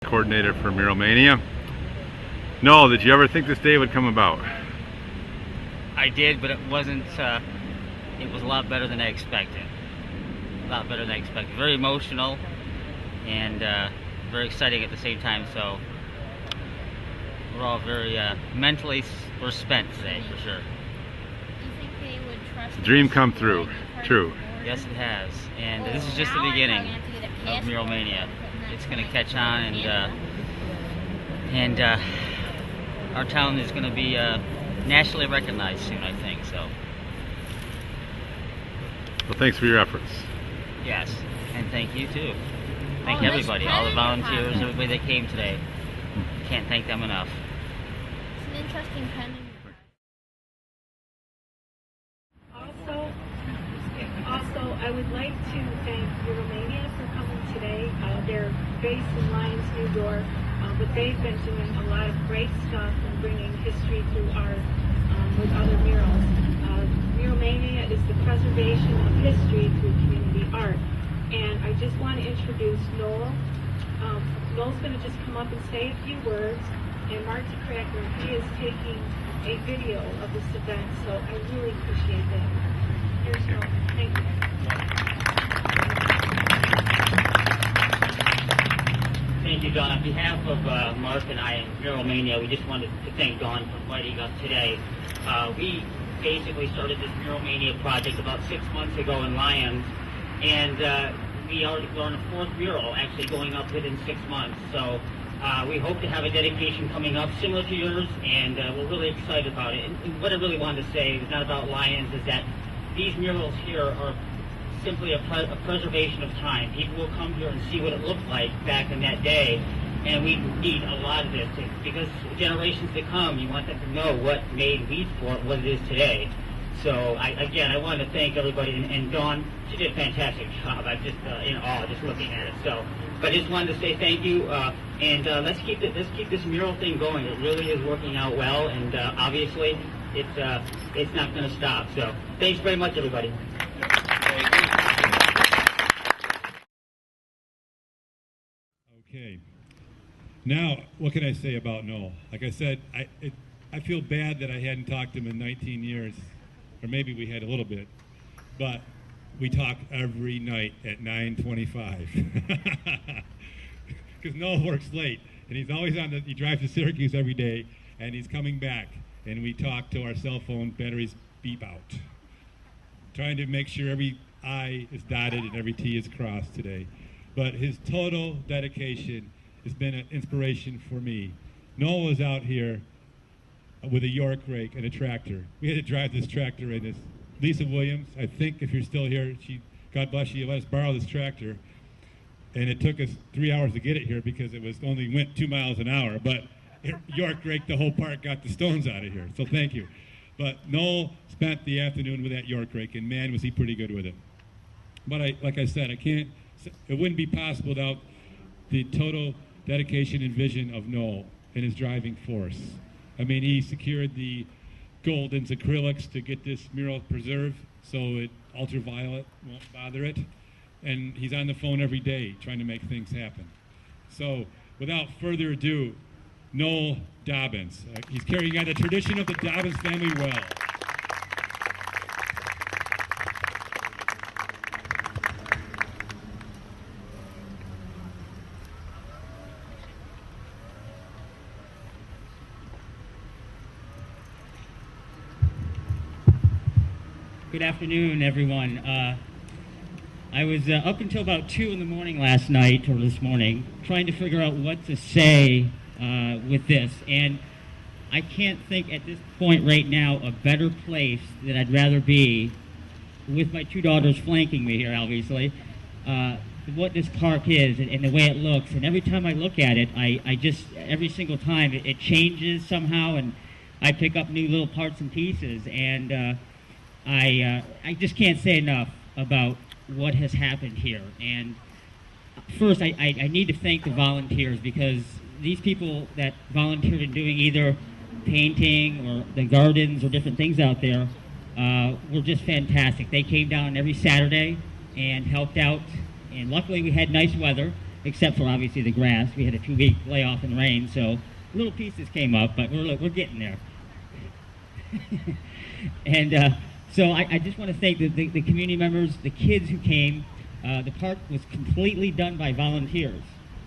Coordinator for Mural Mania. Noel, did you ever think this day would come about? I did, but it wasn't, it was a lot better than I expected. A lot better than I expected. Very emotional and very exciting at the same time, so we're all very mentally we're spent today, for sure. Do you think they would trust The dream come through. True. Yes, it has. And this is just the beginning of Mural Mania. It's going to catch on, and our town is going to be nationally recognized soon, I think. So. Well, thanks for your efforts. Yes, and thank you too. Thank everybody, all the volunteers, everybody that came today. Can't thank them enough. It's an interesting pen. Also, I would like to thank Mural Mania for coming today. They're based in Lyons, New York, but they've been doing a lot of great stuff and bringing history through art with other murals. Mural Mania is the preservation of history through community art. And I just want to introduce Noel. Noel's going to just come up and say a few words, and Marty Cracker, he is taking a video of this event, so I really appreciate that. Here's Noel. Thank you. Thank you, Dawn. On behalf of Mark and I and Mural Mania, we just wanted to thank Dawn for inviting us today. We basically started this Mural Mania project about 6 months ago in Lyons, and we're on a fourth mural actually going up within 6 months. So we hope to have a dedication coming up similar to yours, and we're really excited about it. And what I really wanted to say is not about Lyons, is that these murals here are simply a preservation of time. People will come here and see what it looked like back in that day, and we need a lot of this because generations to come, you want them to know what made Weedsport what it is today. So I want to thank everybody, and Dawn, she did a fantastic job. I'm just in awe just looking at it. So, but I just wanted to say thank you, and let's keep this mural thing going. It really is working out well, and obviously it's not going to stop. So thanks very much, everybody. Okay. Now, what can I say about Noel? Like I said, I feel bad that I hadn't talked to him in 19 years, or maybe we had a little bit, but we talk every night at 9:25. Because Noel works late, and he's always he drives to Syracuse every day, and he's coming back, and we talk till our cell phone batteries beep out. Trying to make sure every I is dotted and every T is crossed today. But his total dedication has been an inspiration for me. Noel was out here with a York rake and a tractor. We had to drive this tractor in. This Lisa Williams, I think if you're still here, God bless you, let us borrow this tractor. And it took us 3 hours to get it here because it went 2 miles an hour. But York raked the whole park, got the stones out of here. So thank you. But Noel spent the afternoon with that York rake, and man, was he pretty good with it. But like I said, it wouldn't be possible without the total dedication and vision of Noel and his driving force. I mean, he secured the Golden's acrylics to get this mural preserved so it ultraviolet won't bother it. And he's on the phone every day trying to make things happen. So without further ado, Noel Dobbins. He's carrying on the tradition of the Dobbins family well. Good afternoon, everyone. I was up until about 2 in the morning last night, or this morning, trying to figure out what to say with this. And I can't think at this point right now a better place that I'd rather be, with my 2 daughters flanking me here, obviously, what this park is and the way it looks. And every time I look at it, I just, every single time, it changes somehow, and I pick up new little parts and pieces. And I just can't say enough about what has happened here. And first, I need to thank the volunteers, because these people that volunteered in doing either painting or the gardens or different things out there were just fantastic. They came down every Saturday and helped out, and luckily we had nice weather, except for obviously the grass. We had a 2-week layoff in rain, so little pieces came up, but we're getting there. And so I just want to thank the community members, the kids who came. The park was completely done by volunteers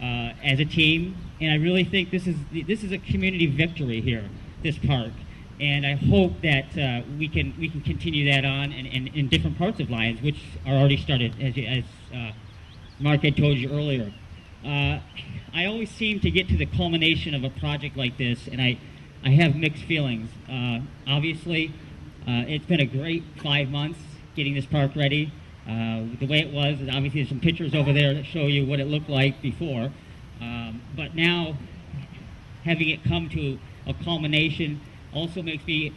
as a team, and I really think this is a community victory here, this park. And I hope that we can continue that on in different parts of Lyons, which are already started, as Mark had told you earlier. I always seem to get to the culmination of a project like this, and I have mixed feelings. Obviously, it's been a great 5 months getting this park ready. The way it was, and obviously there's some pictures over there that show you what it looked like before. But now, having it come to a culmination also makes me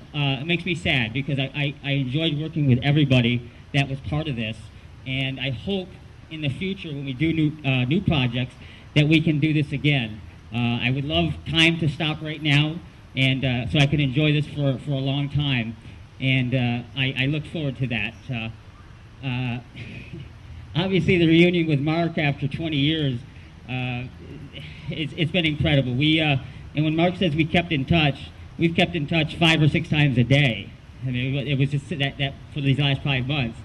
sad, because I enjoyed working with everybody that was part of this, and I hope in the future when we do new projects that we can do this again. I would love time to stop right now, and so I can enjoy this for a long time, and I look forward to that. Obviously, the reunion with Mark after 20 years, it's been incredible. And when Mark says we kept in touch, we've kept in touch 5 or 6 times a day. I mean, it was just that for these last 5 months.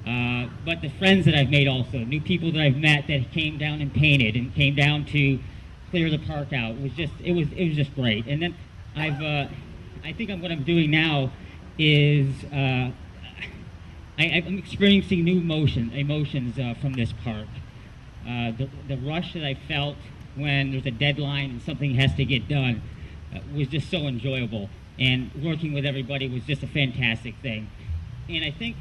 But the friends that I've made also, new people that I've met that came down and painted and came down to clear the park out, it was just great. And then I think what I'm doing now is I'm experiencing new emotions from this park. The rush that I felt when there's a deadline and something has to get done was just so enjoyable, and working with everybody was just a fantastic thing. And I think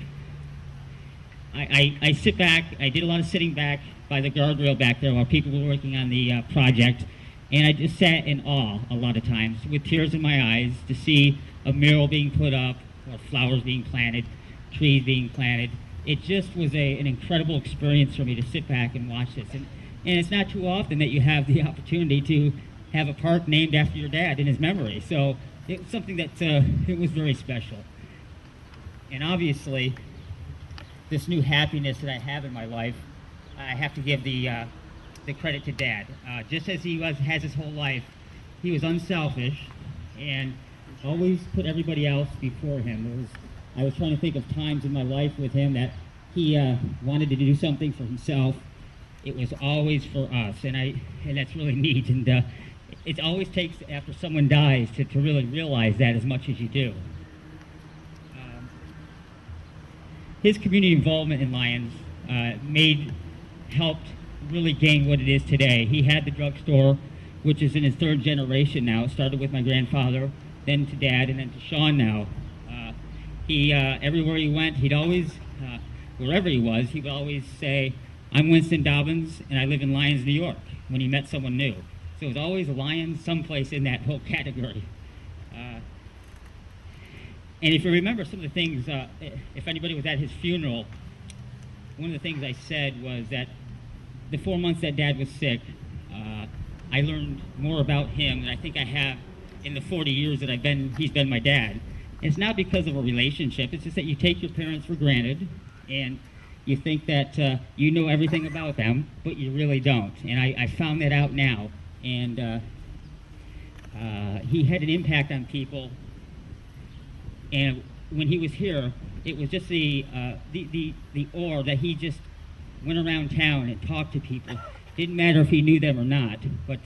I sit back, I did a lot of sitting back by the guardrail back there while people were working on the project, and I just sat in awe a lot of times with tears in my eyes to see a mural being put up, or flowers being planted, trees being planted. It just was an incredible experience for me to sit back and watch this. And it's not too often that you have the opportunity to have a park named after your dad in his memory. So it's something that it was very special. And obviously, this new happiness that I have in my life, I have to give the credit to Dad. Just as he has his whole life, he was unselfish and always put everybody else before him. I was trying to think of times in my life with him that he wanted to do something for himself. It was always for us, and that's really neat. And it always takes after someone dies to really realize that as much as you do. His community involvement in Lyons helped really gain what it is today. He had the drugstore, which is in his 3rd generation now. It started with my grandfather, then to Dad, and then to Sean now. Everywhere he went, he'd always, wherever he was, he would always say, "I'm Winston Dobbins, and I live in Lyons, New York," when he met someone new. So it was always Lyons, someplace in that whole category. And if you remember some of the things, if anybody was at his funeral, one of the things I said was that the 4 months that Dad was sick, I learned more about him than I think I have in the 40 years that he's been my dad. And it's not because of a relationship, it's just that you take your parents for granted, and you think that you know everything about them, but you really don't. And I found that out now. And he had an impact on people. And when he was here, it was just the awe that he just went around town and talked to people. Didn't matter if he knew them or not, but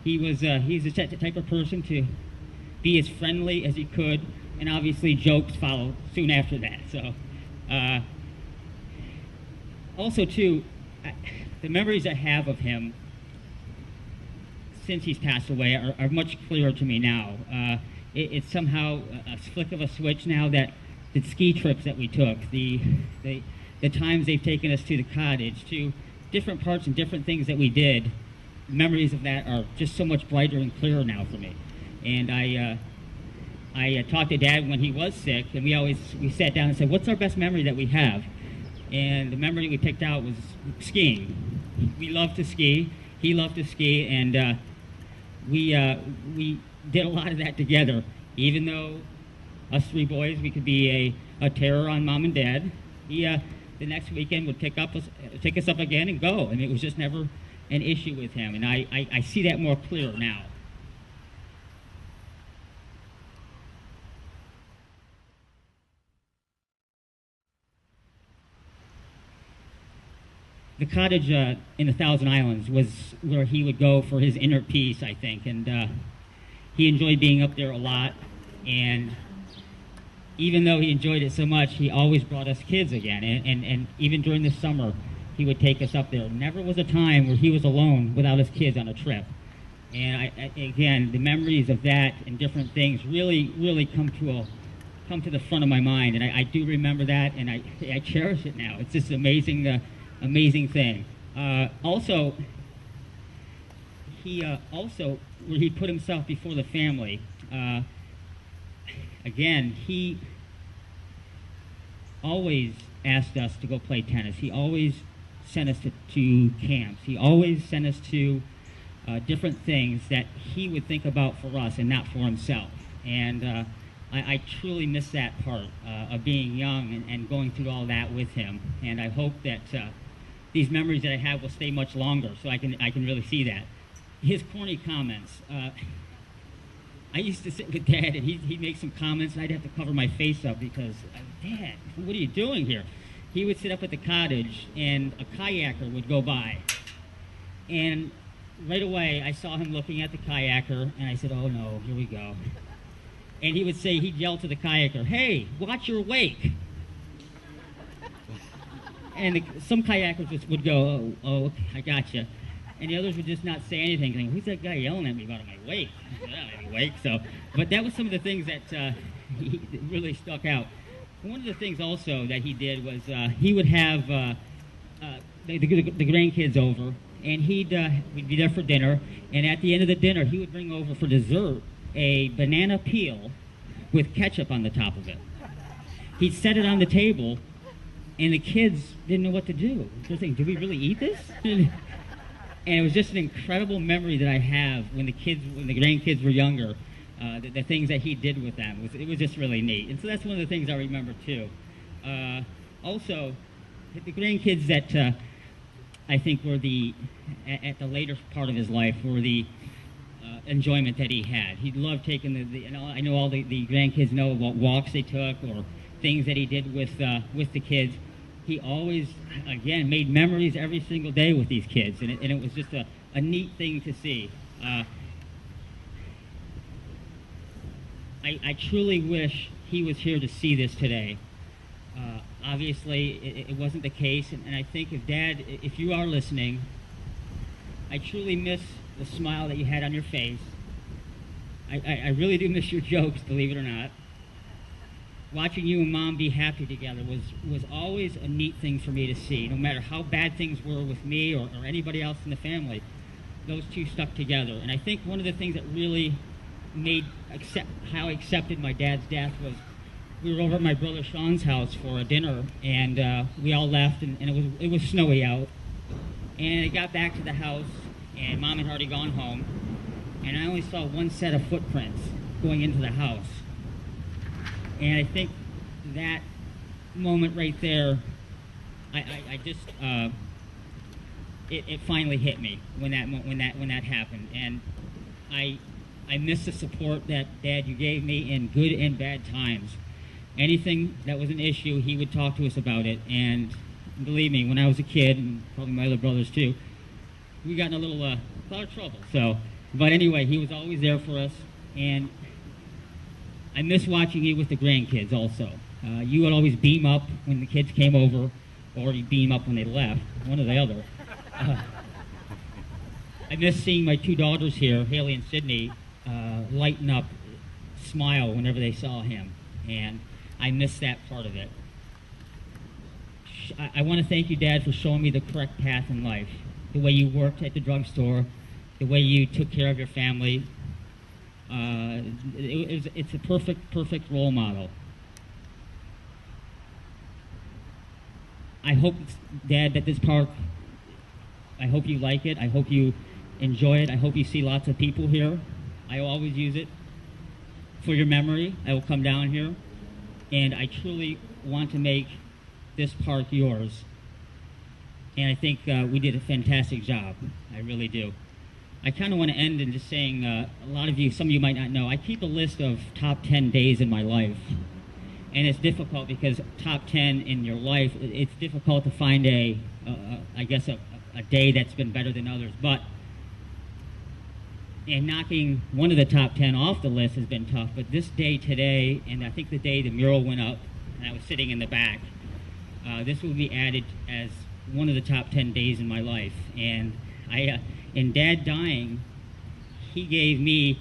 he's the type of person to be as friendly as he could, and obviously jokes followed soon after that. So, also too, the memories I have of him since he's passed away are much clearer to me now. It's somehow a flick of a switch now that the ski trips that we took, the times they've taken us to the cottage, to different parts and different things that we did, memories of that are just so much brighter and clearer now for me. And I talked to Dad when he was sick, and we sat down and said, "What's our best memory that we have?" And the memory we picked out was skiing. We loved to ski. He loved to ski, and we did a lot of that together. Even though us 3 boys, we could be a terror on Mom and Dad, he the next weekend would pick us up again and go. And it was just never an issue with him, and I see that more clear now. The cottage in the Thousand Islands was where he would go for his inner peace, I think, and he enjoyed being up there a lot, and even though he enjoyed it so much, he always brought us kids again, and even during the summer, he would take us up there. Never was a time where he was alone without his kids on a trip. And again, the memories of that and different things really come to the front of my mind, and I do remember that, and I cherish it now. It's just amazing. Amazing thing. Also, where he put himself before the family. Again, he always asked us to go play tennis. He always sent us to camps. He always sent us to different things that he would think about for us and not for himself. And I truly miss that part of being young and going through all that with him. And I hope that these memories that I have will stay much longer, so I can really see that. His corny comments. I used to sit with Dad, and he'd make some comments, and I'd have to cover my face up because, Dad, what are you doing here? He would sit up at the cottage, and a kayaker would go by. And right away, I saw him looking at the kayaker, and I said, oh no, here we go. And he would say, he'd yell to the kayaker, hey, watch your wake. And some kayakers would go, oh, okay, I gotcha. And the others would just not say anything, going, who's that guy yelling at me about my wake? I don't have any wake. So, but that was some of the things that he really stuck out. One of the things also that he did was he would have the grandkids over, and we'd be there for dinner, and at the end of the dinner, he would bring over for dessert a banana peel with ketchup on the top of it. He'd set it on the table, and the kids didn't know what to do. They're thinking, do we really eat this? And it was just an incredible memory that I have when the grandkids were younger, the things that he did with them. It was just really neat. And so that's one of the things I remember too. Also, the grandkids that I think were at the later part of his life were the enjoyment that he had. He loved taking I know all the grandkids know about walks they took or things that he did with the kids. He always, again, made memories every single day with these kids, and it was just a neat thing to see. I truly wish he was here to see this today. Obviously, it wasn't the case, and I think if you are listening, I truly miss the smile that you had on your face. I really do miss your jokes, believe it or not. Watching you and Mom be happy together was always a neat thing for me to see. No matter how bad things were with me or anybody else in the family, those two stuck together. And I think one of the things that really how I accepted my dad's death was we were over at my brother Sean's house for a dinner, and we all left, and it was snowy out. And I got back to the house, and Mom had already gone home, and I only saw one set of footprints going into the house. And I think that moment right there, I just it finally hit me when that happened, and I miss the support that Dad you gave me in good and bad times. Anything that was an issue, he would talk to us about it, and believe me, when I was a kid, and probably my other brothers too, we got in a lot of trouble. So, but anyway, he was always there for us, and I miss watching you with the grandkids also. You would always beam up when the kids came over, or you'd beam up when they left, one or the other. I miss seeing my two daughters here, Haley and Sydney, lighten up, smile whenever they saw him, and I miss that part of it. I want to thank you, Dad, for showing me the correct path in life, the way you worked at the drugstore, the way you took care of your family. It's a perfect role model. I hope, Dad, that this park, I hope you like it. I hope you enjoy it. I hope you see lots of people here. I will always use it for your memory. I will come down here, and I truly want to make this park yours. and I think we did a fantastic job. I really do. I kind of want to end in just saying, a lot of you, some of you might not know, I keep a list of top 10 days in my life. And it's difficult because top 10 in your life, it's difficult to find I guess a day that's been better than others. But, and knocking one of the top 10 off the list has been tough. But this day today, and I think the day the mural went up, and I was sitting in the back, this will be added as one of the top 10 days in my life. And in Dad dying, he gave me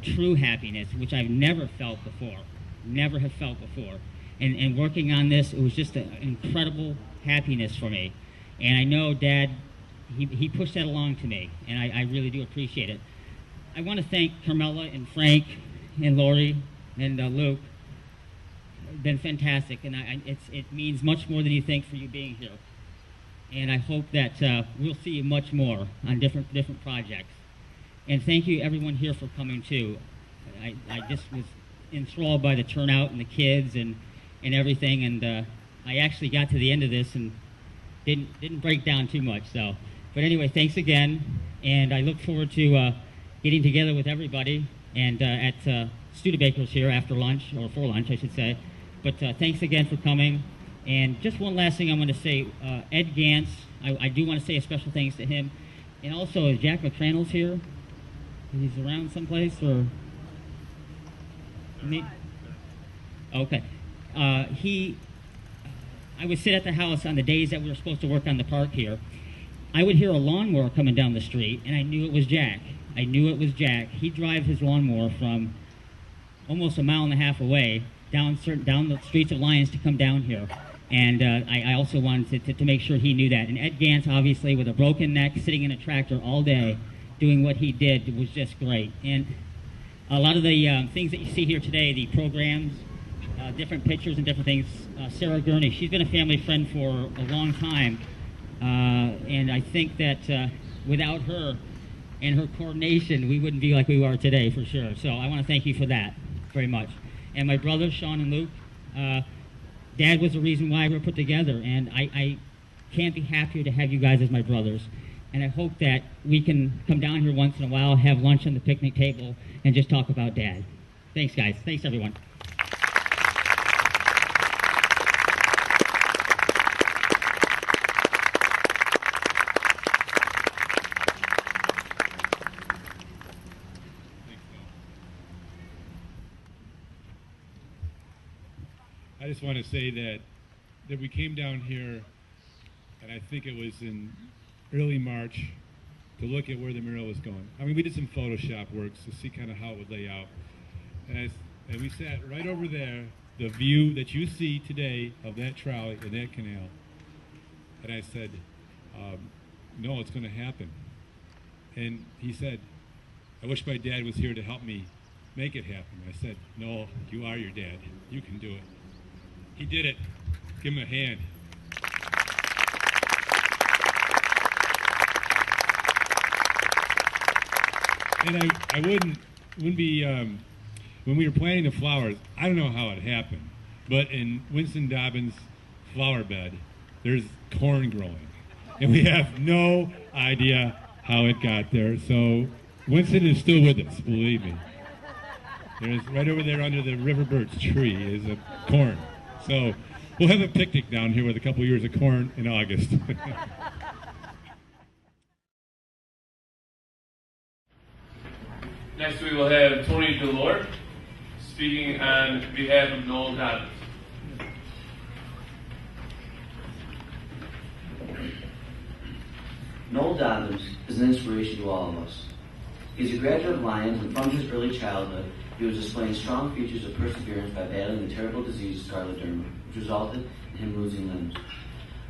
true happiness, which I've never felt before. Never have felt before. And working on this, it was just an incredible happiness for me. And I know Dad, he pushed that along to me, and I really do appreciate it. I want to thank Carmela and Frank and Lori and Luke. It's been fantastic, and it means much more than you think for you being here. And I hope that we'll see you much more on different projects. And thank you everyone here for coming too. I just was enthralled by the turnout and the kids and everything, and I actually got to the end of this and didn't break down too much. So, but anyway, thanks again, and I look forward to getting together with everybody and at Studebaker's here after lunch, or for lunch, I should say. But thanks again for coming. And just one last thing I want to say, Ed Gantz, I do want to say a special thanks to him, and also Jack McCrannell's here. He's around someplace, or? Okay. I would sit at the house on the days that we were supposed to work on the park here. I would hear a lawnmower coming down the street, and I knew it was Jack. I knew it was Jack. He'd drive his lawnmower from almost a mile and a half away down the streets of Lyons to come down here. And I also wanted to make sure he knew that. And Ed Gantz, obviously, with a broken neck, sitting in a tractor all day, doing what he did was just great. And a lot of the things that you see here today, the programs, different pictures and different things, Sarah Gurney, she's been a family friend for a long time. And I think that without her and her coordination, we wouldn't be like we are today, for sure. So I want to thank you for that very much. And my brothers, Sean and Luke, Dad was the reason why we were put together, and I can't be happier to have you guys as my brothers. And I hope that we can come down here once in a while, have lunch on the picnic table, and just talk about Dad. Thanks, guys. Thanks, everyone. I just want to say that we came down here, and I think it was in early March, to look at where the mural was going. I mean, we did some Photoshop works to see kind of how it would lay out. And we sat right over there, the view that you see today of that trolley and that canal. And I said, no, it's going to happen. And he said, I wish my dad was here to help me make it happen. I said, no, you are your dad. You can do it. He did it. Give him a hand. And I wouldn't be, when we were planting the flowers, I don't know how it happened, but in Winston Dobbins' flower bed, there's corn growing. And we have no idea how it got there. So Winston is still with us, believe me. There's right over there under the river birch tree is a corn. So we'll have a picnic down here with a couple years of corn in August. Next we will have Tony Delort speaking on behalf of Noel Dobbins. Noel Dobbins is an inspiration to all of us. He's a graduate of Lyons, and from his early childhood, he was displaying strong features of perseverance by battling the terrible disease scleroderma, which resulted in him losing limbs.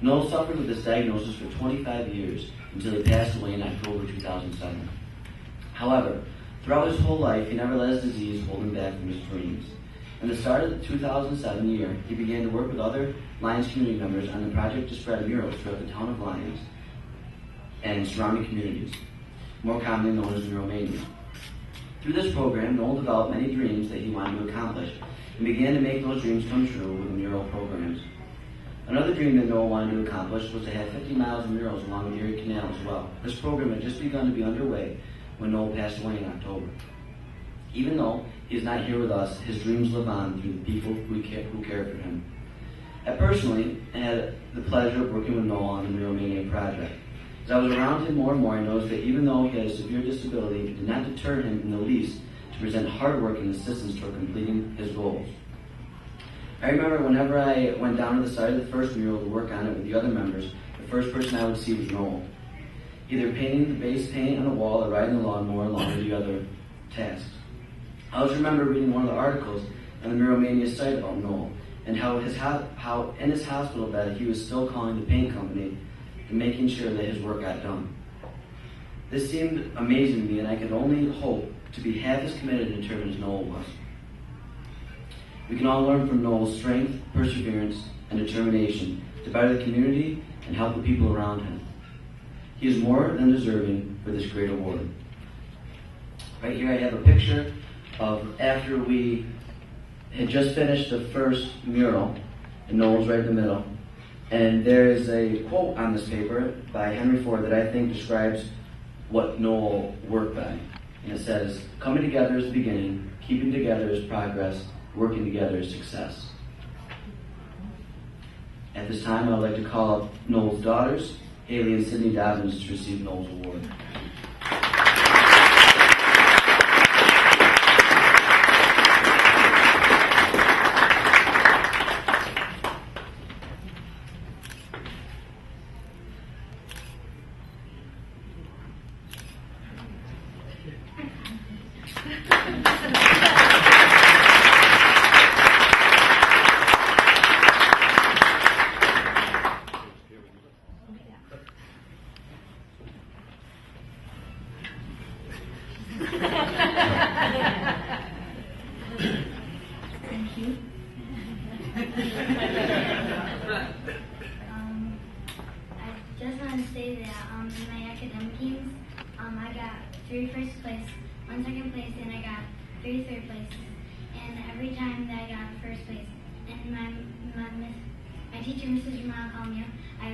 Noel suffered with this diagnosis for 25 years until he passed away in October 2007. However, throughout his whole life, he never let his disease hold him back from his dreams. In the start of the 2007 year, he began to work with other Lyons community members on the project to spread murals throughout the town of Lyons and surrounding communities, more commonly known as Mural Mania. Through this program, Noel developed many dreams that he wanted to accomplish and began to make those dreams come true with the mural programs. Another dream that Noel wanted to accomplish was to have 50 miles of murals along the Erie Canal as well. This program had just begun to be underway when Noel passed away in October. Even though he is not here with us, his dreams live on through the people who care for him. I personally had the pleasure of working with Noel on the Mural Mania project. As I was around him more and more, I noticed that even though he had a severe disability, it did not deter him in the least to present hard work and assistance toward completing his goals. I remember whenever I went down to the site of the first mural to work on it with the other members, the first person I would see was Noel, either painting the base paint on the wall or riding the lawnmower along with the other tasks. I always remember reading one of the articles on the Mural Mania site about Noel, and how in his hospital bed he was still calling the paint company and making sure that his work got done. This seemed amazing to me, and I could only hope to be half as committed and determined as Noel was. We can all learn from Noel's strength, perseverance, and determination to better the community and help the people around him. He is more than deserving for this great award. Right here I have a picture of after we had just finished the first mural, and Noel's right in the middle. And there is a quote on this paper by Henry Ford that I think describes what Noel worked by. And it says, "Coming together is the beginning, keeping together is progress, working together is success." At this time, I would like to call up Noel's daughters, Haley and Sydney Dobbins, to receive Noel's award. Thank you. I just want to say that in my academic games, I got 3 first place, 1 second place, and I got 3 third places. And every time that I got first place, and my teacher, Mrs. Jamal, called me up, I